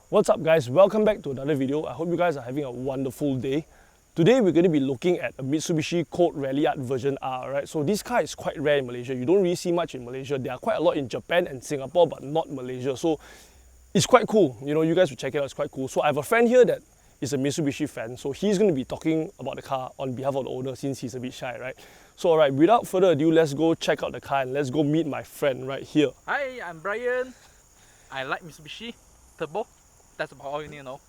What's up guys, welcome back to another video. I hope you guys are having a wonderful day. Today we're going to be looking at a Mitsubishi Colt Ralliart version R, right? So this car is quite rare in Malaysia. You don't really see much in Malaysia. There are quite a lot in Japan and Singapore, but not Malaysia. So it's quite cool. You know, you guys will check it out, it's quite cool. So I have a friend here that is a Mitsubishi fan. So he's going to be talking about the car on behalf of the owner since he's a bit shy, right? So alright, without further ado, let's go check out the car and let's go meet my friend right here. Hi, I'm Brian. I like Mitsubishi Turbo. That's about all you need to know.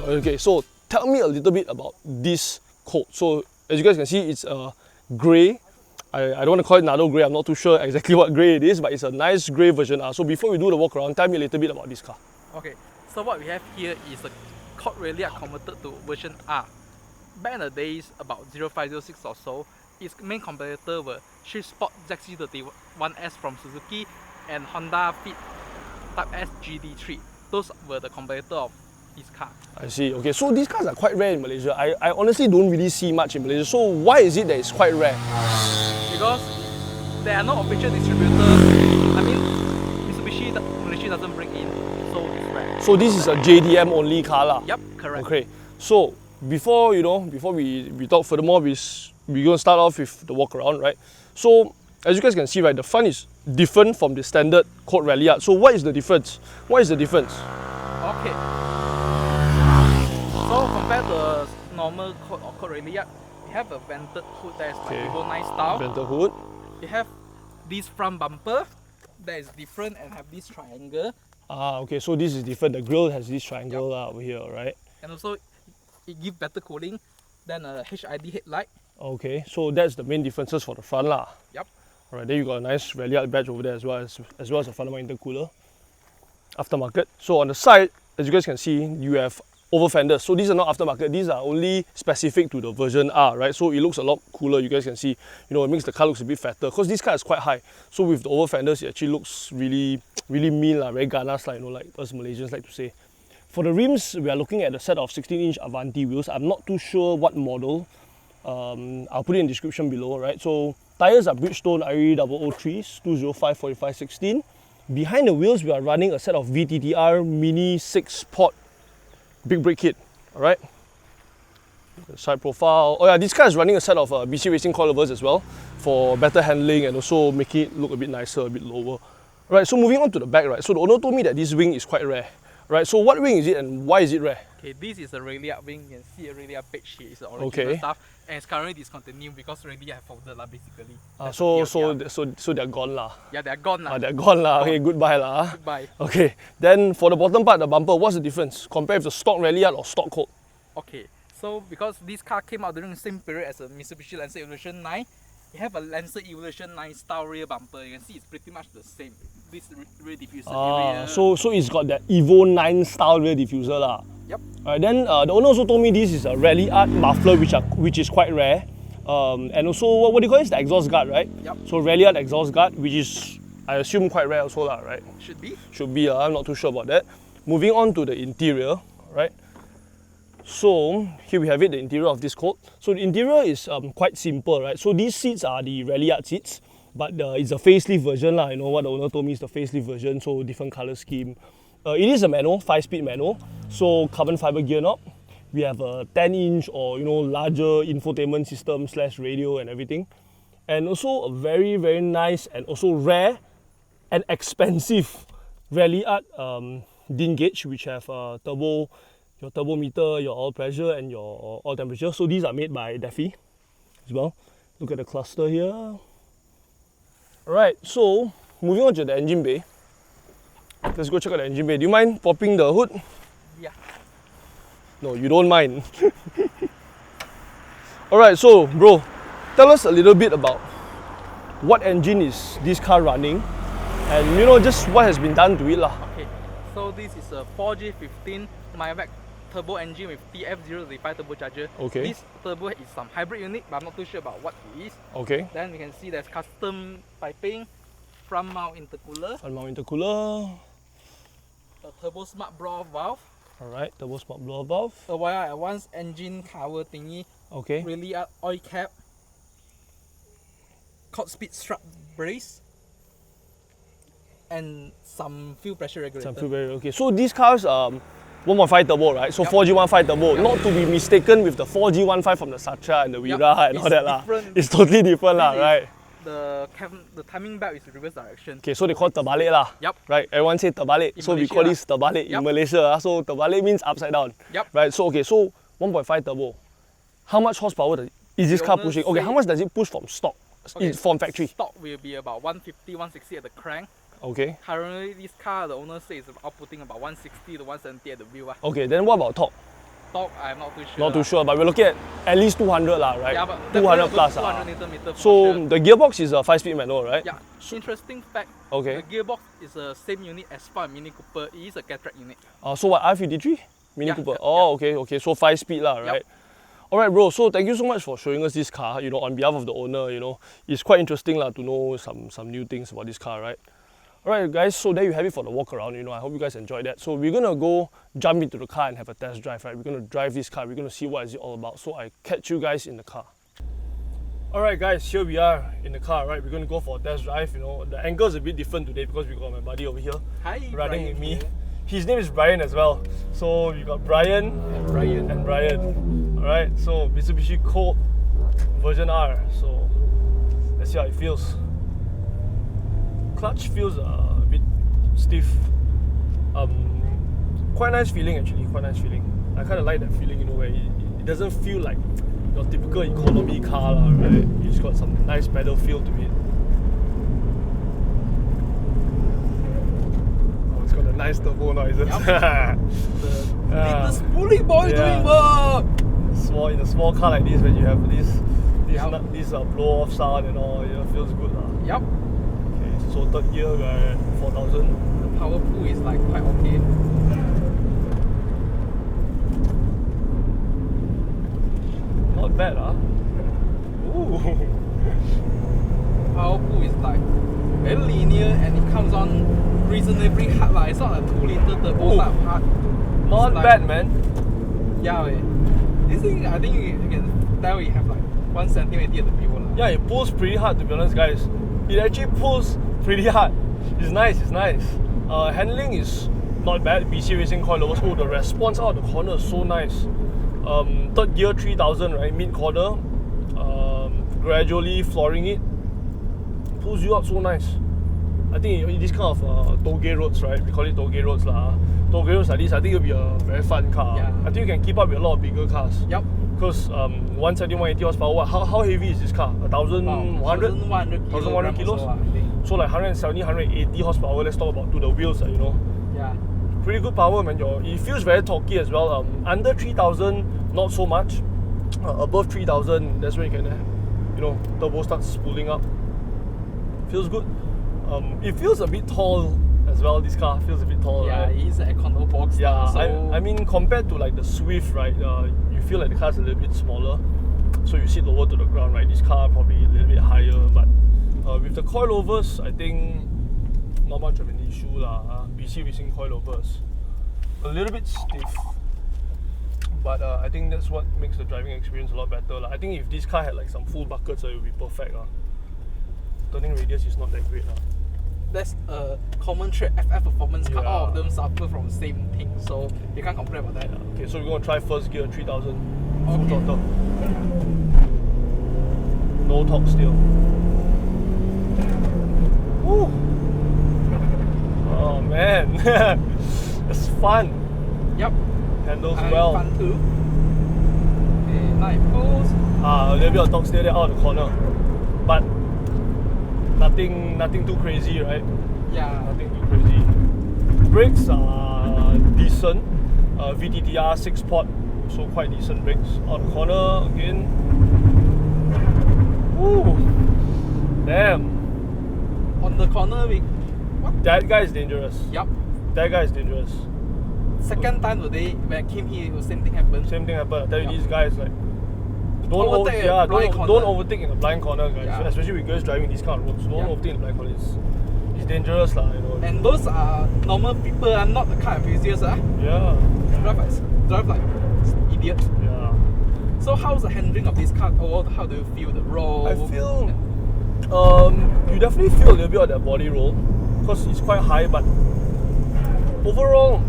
Okay, so tell me a little bit about this Colt. So as you guys can see, it's a grey. I don't want to call it nano grey. I'm not too sure exactly what grey it is, but it's a nice grey version. So before we do the walk around, tell me a little bit about this car. Okay, so what we have here is a Colt Ralliart converted to version R. Back in the days, about 0506 or so, its main competitor were Sport ZC31S from Suzuki and Honda Fit Type S GD3. Those were the competitor of this car. I see. Okay, so these cars are quite rare in Malaysia. I honestly don't really see much in Malaysia. So why is it that it's quite rare? Because there are no official distributors. I mean, Mitsubishi Malaysia doesn't bring in, so it's rare. So this is a JDM only car lah. Yep, correct. Okay. So before we talk furthermore, we're gonna start off with the walk around, right? So as you guys can see, right, the front is different from the standard Colt Ralliart. So what is the difference? What is the difference? Okay. So compared to the normal Colt or Colt Ralliart, we have a vented hood that is like Evo 9 style. Vented hood. We have this front bumper that is different and have this triangle. Ah, okay, so this is different. The grille has this triangle over here, right? And also, it gives better cooling than a HID headlight. Okay, so that's the main differences for the front lah. Yep. Alright, then you got a nice Ralliart badge over there as well as a front intercooler. Aftermarket. So on the side, as you guys can see, you have over fenders. So these are not aftermarket, these are only specific to the version R, right? So it looks a lot cooler, you guys can see. You know, it makes the car looks a bit fatter because this car is quite high. So with the over fenders, it actually looks really mean, very ganas, like, you know, like us Malaysians like to say. For the rims, we are looking at a set of 16-inch Advanti wheels. I'm not too sure what model. I'll put it in the description below, right? So tyres are Bridgestone RE003s, 205/45/16. Behind the wheels, we are running a set of VTTR Mini 6-port big brake kit, alright? Side profile. Oh yeah, this car is running a set of BC Racing coilovers as well for better handling and also making it look a bit nicer, a bit lower. Right, so moving on to the back, right? So the owner told me that this wing is quite rare, right? So what wing is it and why is it rare? Okay, this is a Ralliart wing. You can see a Ralliart page here. It's the original stuff, and it's currently discontinued because Ralliart have folded lah, basically. So they're gone lah. Yeah, they're gone lah. They're gone lah. Okay, goodbye lah. Goodbye. Okay, then for the bottom part, the bumper, what's the difference compared with the stock Ralliart or stock Colt? Okay, so because this car came out during the same period as a Mitsubishi Lancer Evolution 9, you have a Lancer Evolution 9 style rear bumper. You can see it's pretty much the same. This rear diffuser area. So it's got that Evo 9 style rear diffuser lah. Yep. Alright, then the owner also told me this is a Ralliart muffler, which is quite rare. And also, what do you call it? It's the exhaust guard, right? Yep. So Ralliart exhaust guard, which is, I assume, quite rare also lah, right? Should be. Should be, I'm not too sure about that. Moving on to the interior, right? So here we have it, the interior of this Colt. So the interior is quite simple, right? So these seats are the Ralliart seats, but it's a facelift version lah. You know what the owner told me is the facelift version, so different color scheme. It is a manual, 5-speed manual, so carbon fiber gear knob. We have a 10-inch or, you know, larger infotainment system / radio and everything. And also a very nice and also rare and expensive Ralliart DIN gauge, which have turbo, your turbo meter, your oil pressure and your oil temperature. So these are made by Defi as well. Look at the cluster here. Alright, so moving on to the engine bay. Let's go check out the engine bay. Do you mind popping the hood? Yeah. No, you don't mind. Alright, so bro, tell us a little bit about what engine is this car running and you know just what has been done to it lah. Okay, so this is a 4G15 MIVEC Turbo engine with TF035 turbocharger. Okay. This turbo is some hybrid unit, but I'm not too sure about what it is. Okay. Then we can see there's custom piping, front mount intercooler, Front mount intercooler. a Turbosmart blowoff valve, Alright, Turbosmart blowoff valve. a wire advanced engine cover thingy, Okay. Ralliart oil cap, Coltspeed strut brace, and some fuel pressure regulator. Some fuel barrier. Okay, so these cars 1.5 turbo, right? So Yep. 4G15 turbo, Yep. not to be mistaken with the 4G15 from the Satya and the Yep. Vira and It's all that lah. different. It's totally different lah, This is- right? The timing belt is reverse direction. Okay, so they call it terbalik lah. Yep. Right, everyone say terbalik. In So we Malaysia call lah. this terbalik in Yep. Malaysia. So terbalik means upside down. Yep. Right, so okay, so 1.5 turbo. How much horsepower is this The car owner pushing? Okay, say- how much does it push from stock? From factory? Stock will be about 150, 160 at the crank. Okay. Currently, this car, the owner says is outputting about 160 to 170 at the wheel. Okay, then what about torque? Torque, I'm not too sure. Not too sure, but we're looking at least 200 lah, right? Yeah, but 200 plus 200 ah. Newton meter for So sure. the gearbox is a 5-speed manual, right? Yeah, interesting fact. Okay. The gearbox is the same unit as for a Mini Cooper. It is a cataract unit. So what, R53? Mini Yeah, Cooper? yeah, Oh, okay. So 5-speed lah, Yep. right? Alright bro, so thank you so much for showing us this car, you know, on behalf of the owner, you know. It's quite interesting lah to know some new things about this car, right? Alright guys, so there you have it for the walk around, you know, I hope you guys enjoyed that. So we're gonna go jump into the car and have a test drive, right? We're gonna drive this car, we're gonna see what is it all about. So I catch you guys in the car. Alright guys, here we are in the car, right? We're gonna go for a test drive, you know. The angle is a bit different today because we got my buddy over here Hi, riding Brian with me. here. His name is Brian as well. So we got Brian And Brian. Alright, so Mitsubishi Colt Verison-R. So let's see how it feels. Clutch feels a bit stiff. Quite nice feeling actually, quite nice feeling. I kind of like that feeling, you know, where it doesn't feel like your typical economy car, lah, right? It's got some nice pedal feel to it. Oh, it's got a nice turbo noises. Yep. The little spoolie boy doing work. Small in a small car like this, when you have this Yep. blow off sound and all, it feels good lah. Yep. Okay, so third gear we're at 4,000. The power pool is like quite okay. Not bad, huh? Ooh. Power pool is like very linear and it comes on reasonably hard. Like, it's not a 2-liter turbo Ooh. type hard. Not It's like- bad, man. Yeah, weh. This thing, I think you can tell you have like 1 centimeter at the wheel. Yeah, it pulls pretty hard, to be honest, guys. It actually pulls pretty hard. It's nice, it's nice. Handling is not bad. BC Racing coilovers. Oh, the response out of the corner is so nice. Third gear 3000, right? Mid corner. Gradually flooring it. Pulls you out so nice. I think in this kind of toge roads, right? We call it toge roads lah. Toge roads like this, I think it'll be a very fun car. Yeah. I think you can keep up with a lot of bigger cars. Yep. Because 170, 180 horsepower. How heavy is this car? 1,100? 1,100 kilos? I think. So like 170, 180 horsepower. Let's talk about to the wheels, you know. Yeah. Pretty good power, man. It feels very torquey as well. Under 3,000, not so much. Above 3,000, that's when you can, you know, turbo starts spooling up. Feels good. It feels a bit tall as well. This car feels a bit tall, Yeah, right? it's an econo box. Yeah, So I mean compared to like the Swift, right? You feel like the car's a little bit smaller, so you sit lower to the ground, right? This car probably a little bit higher, but with the coilovers, I think not much of an issue lah. BC Racing coilovers, a little bit stiff, but I think that's what makes the driving experience a lot better lah. I think if this car had like some full buckets, it would be perfect lah. Turning radius is not that great lah. that's a common trait. FF performance car, Yeah. all of them suffer from the same thing, so you can't complain about that. Okay, so we're gonna try first gear 3000 full Okay. throttle. No torque still. Woo. Oh man, it's fun. Yep. Handles And well. fun too. Okay, now it pulls. A little bit of torque still there out of the corner, but nothing too crazy, right? Yeah. Nothing too crazy. Brakes are decent. VTTR 6-pot, so quite decent brakes. Out of the corner again. Woo! Damn. On the corner, That guy is dangerous. Yup. That guy is dangerous. Second time today when I came here, the same thing happened. Same thing happened. I tell you, Yup. these guys like Overtake in a blind corner. don't overtake in a blind corner, guys. Yeah. Especially with girls driving these kind of roads. Don't Yeah. overtake in a blind corner. It's dangerous, lah. You know. And those are normal people. I'm not the car enthusiast. Yeah. Drive like idiot. Yeah. So how's the handling of this car? Or how do you feel the roll? I feel you definitely feel a little bit of that body roll because it's quite high, but overall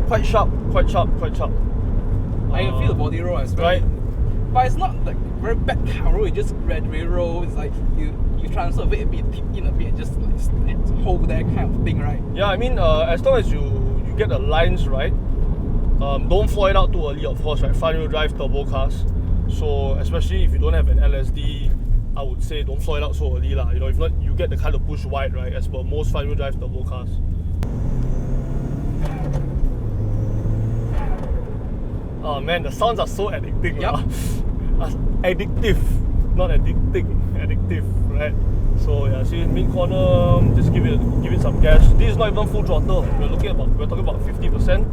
quite sharp. I can feel the body roll as well. Right. But it's not like very bad car roll. It's just gradually roll. It's like you transfer a bit, tip in a bit, and just like hold that kind of thing, right? Yeah, I mean, as long as you get the lines right, don't fly it out too early, of course, right? Front wheel drive turbo cars. So especially if you don't have an LSD, I would say don't fly it out so early, lah. You know, if not, you get the kind of push wide, right? As per most front wheel drive turbo cars. Oh man, the sounds are so addicting. Yup. Addictive, not addicting, addictive, right? So yeah, see mid corner, just give it some gas. This is not even full throttle. We're talking about 50%.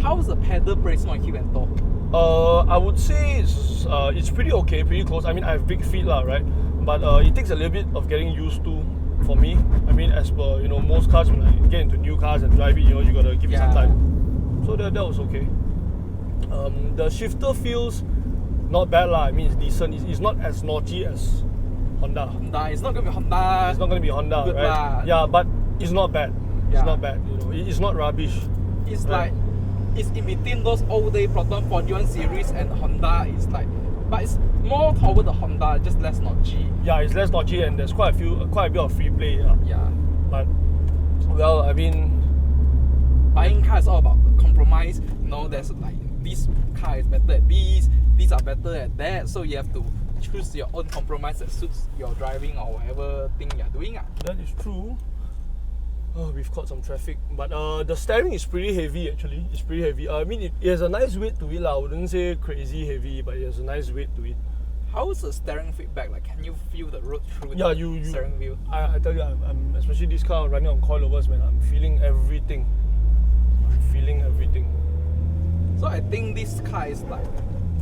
How's the pedal placement on heel and toe? I would say it's pretty okay, pretty close. I mean, I have big feet, lah, right? But it takes a little bit of getting used to for me. I mean, as per most cars, when I get into new cars and drive it, you gotta give it some time. So that was okay. The shifter feels not bad, lah. I mean, it's decent. It's not as notchy as Honda. It's not gonna be Honda. It's not gonna be Honda, Good right? lah. Yeah, but it's not bad. Yeah. It's not bad. It's not rubbish. It's right? like it's in between those old day Proton 41 series and Honda. It's like, but it's more toward the Honda, just less notchy. Yeah, it's less notchy and there's quite a bit of free play. Yeah. But well, I mean, buying car is all about compromise. There's like this car is better at these are better at that. So you have to choose your own compromise that suits your driving or whatever thing you're doing. That is true. Oh, we've caught some traffic, but the steering is pretty heavy actually. It's pretty heavy. I mean, it has a nice weight to it, lah. I wouldn't say crazy heavy, but it has a nice weight to it. How's the steering feedback? Like, can you feel the road through Yeah, the steering wheel? I tell you, I'm especially this car running on coilovers, man. I'm feeling everything. So I think this car is like,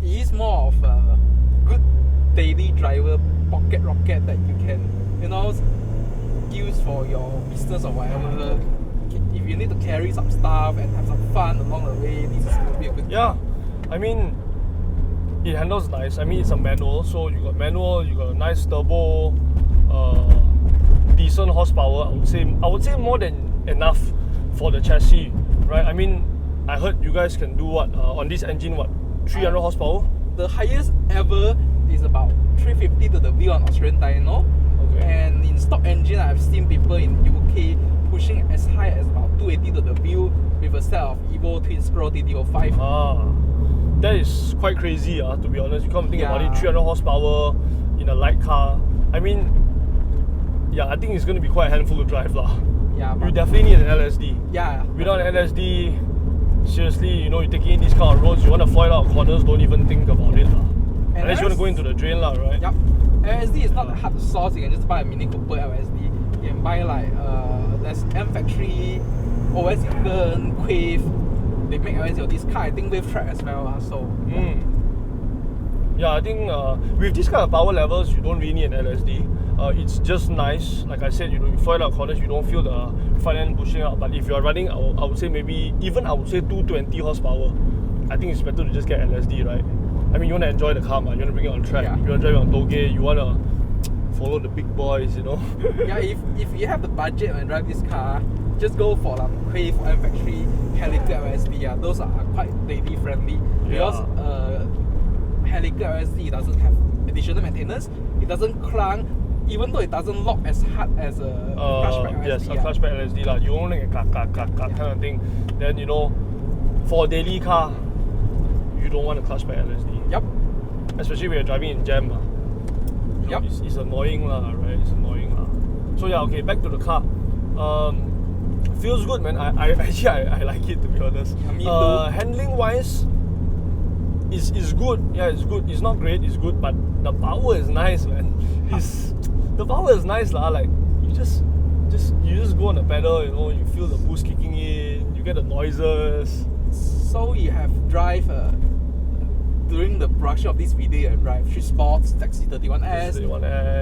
it is more of a good daily driver pocket rocket that you can, use for your business or whatever. If you need to carry some stuff and have some fun along the way, this is going to be a good car. I mean, it handles nice. I mean, it's a manual, so you got a nice turbo, decent horsepower. I would say more than enough for the chassis, right? I mean, I heard you guys can do what on this engine? 300 horsepower? The highest ever is about 350 to the wheel on Australian dyno. Okay. And in stock engine, I've seen people in UK pushing as high as about 280 to the wheel with a set of Evo twin scroll DD05. That is quite crazy, to be honest. You can't think about it. 300 horsepower in a light car. I mean, I think it's going to be quite a handful to drive, lah. Yeah, you definitely need an LSD. Yeah. Without an LSD, seriously, you're taking in these kind of roads, you want to fly out corners, don't even think about it, lah. Unless you want to go into the drain, lah, right? Yep. LSD is not that hard to source. You can just buy a Mini Cooper LSD. You can buy like there's M Factory, OS Eden, Quave. They make LSD of this car. I think Wave Track as well. Yeah, I think with this kind of power levels, you don't really need an LSD. It's just nice. Like I said, you fly out corners, you don't feel the front end pushing out. But if you're running, I would say 220 horsepower. I think it's better to just get LSD, right? I mean, you want to enjoy the car, man. You want to bring it on track. Yeah. You want to drive it on toge. You want to follow the big boys, Yeah, if you have the budget and drive this car, just go for Quave or M Factory helical LSD. Those are quite daily friendly because helical LSD doesn't have additional maintenance. It doesn't clunk, even though it doesn't lock as hard as a clutchback LSD. Yes, a clutchback LSD lah. You only get clack kind of thing. Then for a daily car, you don't want a clutchback LSD. Yep. Especially when you're driving in jam. Yep. It's annoying lah, right? It's annoying lah. So okay, back to the car. Feels good, man. I like it, to be honest. Yeah, me too. Handling wise, it's good. Yeah, it's good. It's not great, it's good, but the power is nice, man. The power is nice lah. Like you just go on the pedal, you know, you feel the boost kicking in, you get the noises. So you have drive during the production of this video, you drive 3 Sports, Taxi 31S,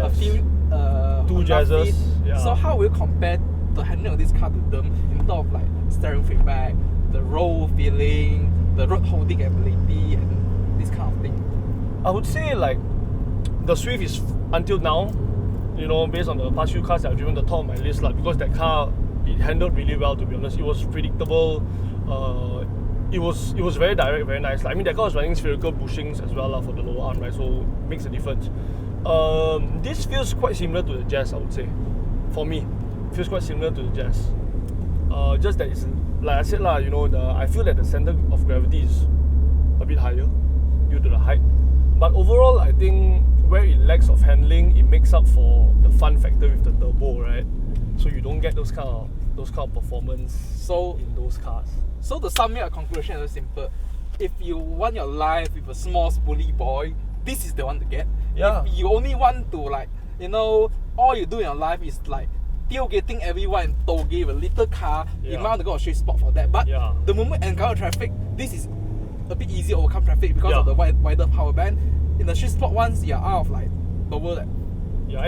a few 2 Jazzers. Yeah. So how will you compare the handling of this car to them in terms of like steering feedback, the roll feeling, the road holding ability, and this kind of thing? I would say like the Swift is until now, you know, based on the past few cars that I've driven, the top of my list, like, because that car, it handled really well, to be honest. It was predictable. It was very direct, very nice. I mean, that car was running spherical bushings as well for the lower arm, right? So makes a difference. This feels quite similar to the Jazz, I would say. For me, it feels quite similar to the Jazz. Just that it's, like I said, you know, I feel that the center of gravity is a bit higher due to the height. But overall, I think where it lacks of handling, it makes up for the fun factor with the turbo, right? So you don't get those kind of performance in those cars. So to sum up, a conclusion is simple. If you want your life with a small spoolie boy, this is the one to get. Yeah. If you only want to, like, you know, all you do in your life is like tailgating everyone in toge with a little car, you might want to go a straight spot for that. But the moment you encounter traffic, this is a bit easier to overcome traffic because of the wider power band. In the straight spot ones, you're out of like over like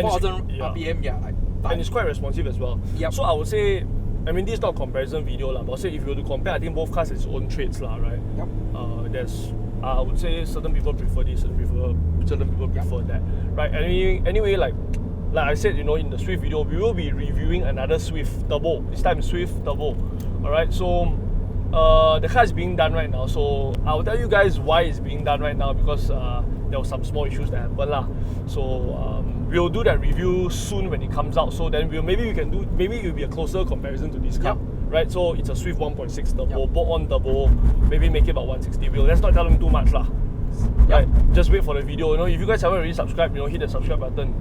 4,000 RPM, like and it's quite responsive as well. Yep. So I would say, I mean, this is not a comparison video, but I'll say if you were to compare, I think both cars have its own traits, right? Yep. I would say certain people prefer this, certain people prefer that, right? Anyway, like I said, you know, in the Swift video, we will be reviewing another Swift Turbo. This time Swift Turbo. Alright, so the car is being done right now. So I'll tell you guys why it's being done right now, because there were some small issues that happened lah. So we'll do that review soon when it comes out. So then maybe it will be a closer comparison to this car. Right, so it's a Swift 1.6 turbo, bolt-on turbo, maybe make it about 160 wheel. Let's not tell them too much lah. Right, just wait for the video. You know, if you guys haven't already subscribed, you know, hit the subscribe button.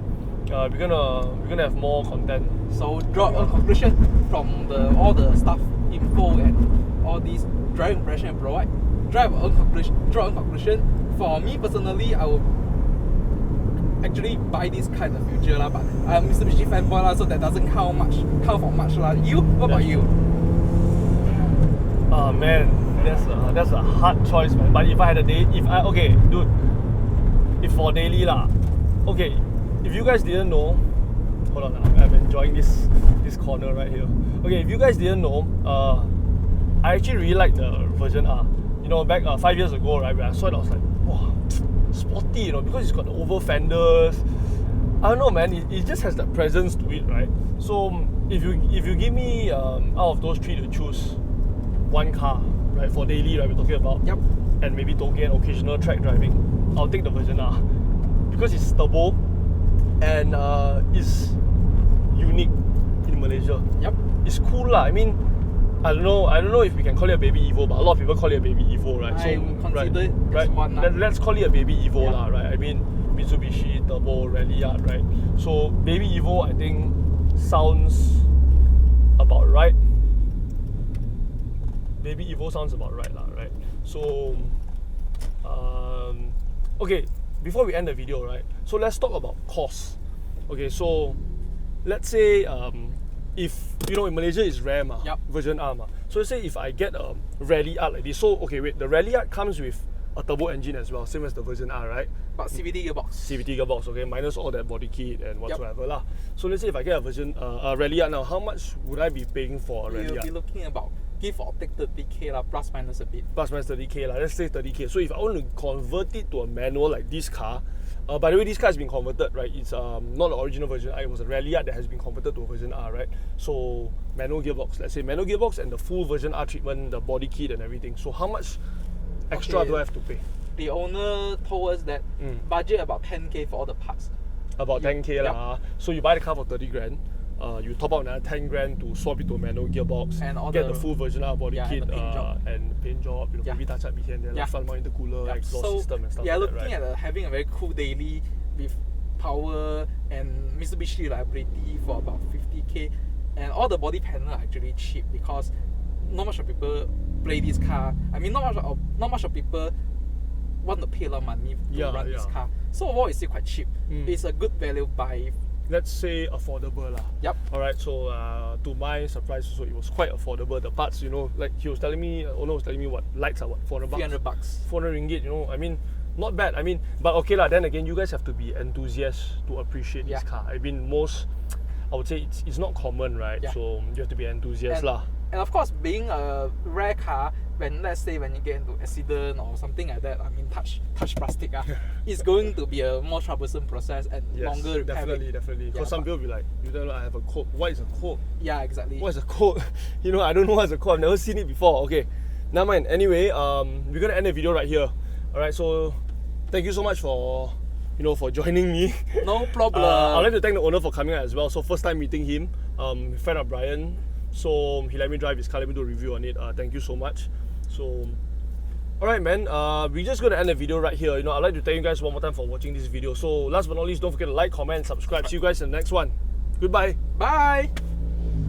We're gonna have more content. So draw a conclusion from all the stuff, info, and all these driving impression and provide. Draw a conclusion. For me personally, I would actually buy this car in the future lah. But I'm Mitsubishi fanboy lah, so that doesn't count for much lah. You? What about you? Oh man, that's a hard choice, man. But if I had a day, dude, if for daily lah, okay. If you guys didn't know, hold on, I'm enjoying this corner right here. Okay, if you guys didn't know, I actually really like the Verison-R. You know, back 5 years ago, right, when I saw it, I was like, wow, sporty, you know, because it's got the oval fenders. I don't know, man, it just has that presence to it, right? So if you give me out of those 3 to choose one car, right, for daily, right, we're talking about, and maybe toge and occasional track driving, I'll take the Verison-R because it's turbo and it's unique in Malaysia. It's cool lah. I mean, I don't know if we can call it a baby Evo, but a lot of people call it a baby Evo, right? I would consider it as one. Let's call it a baby Evo lah, right? I mean, Mitsubishi Turbo Ralliart, right? So baby Evo, I think sounds about right. Baby Evo sounds about right lah, right? So, okay, before we end the video, right? So let's talk about cost. Okay, so let's say if you know in Malaysia it's rare Verison-R So let's say if I get a Ralliart like this. So okay, wait, the Ralliart comes with a turbo engine as well, same as the Verison-R, right? But CVT gearbox. CVT gearbox, okay, minus all that Bodykit and whatsoever lah. So let's say if I get a Ralliart now, how much would I be paying for a Ralliart? You'll be looking about give or take 30k lah, plus minus a bit. Plus minus 30k lah, let's say 30k. So if I want to convert it to a manual like this car, by the way, this car has been converted, right? It's not the original Verison-R, it was a Ralliart that has been converted to a Verison-R, right? So manual gearbox, let's say manual gearbox and the full Verison-R treatment, the Bodykit and everything. So how much extra do I have to pay? The owner told us that budget about 10k for all the parts. About 10k lah. So you buy the car for 30 grand. You top up another 10 grand to swap it to a manual gearbox and all get the full Verison-R Bodykit and paint job, you know, maybe touch up behind there, like front mount intercooler, exhaust system and stuff like that, right? Looking at having a very cool daily with power and Mitsubishi reliability for about 50k, and all the body panel are actually cheap because not much of people play this car. I mean, not much of people want to pay a lot of money to run this car. So overall, it's still quite cheap. It's a good value buy let's say affordable lah. Yep. Alright, so to my surprise, so it was quite affordable. The parts, you know, like he was telling me, owner was telling me what lights are what 400 bucks. 300 bucks. 400 ringgit. You know, I mean, not bad. I mean, but okay lah. Then again, you guys have to be enthusiasts to appreciate this car. I mean, I would say it's not common, right? Yeah. So you have to be enthusiast lah. And of course, being a rare car, let's say when you get into accident or something like that, I mean touch plastic, it's going to be a more troublesome process and longer definitely. repairing. Because some people will be like, you don't know, I have a Colt. What is a Colt? Yeah, exactly. What is a Colt? You know, I don't know what's a Colt. I've never seen it before. Okay, never mind. Anyway, we're gonna end the video right here. Alright, so thank you so much for joining me. No problem. I'd like to thank the owner for coming out as well. So first time meeting him, friend of Brian. So he let me drive his car, let me do a review on it. Thank you so much. So, alright man, we're just going to end the video right here. You know, I'd like to thank you guys one more time for watching this video. So last but not least, don't forget to like, comment, subscribe. See you guys in the next one. Goodbye. Bye.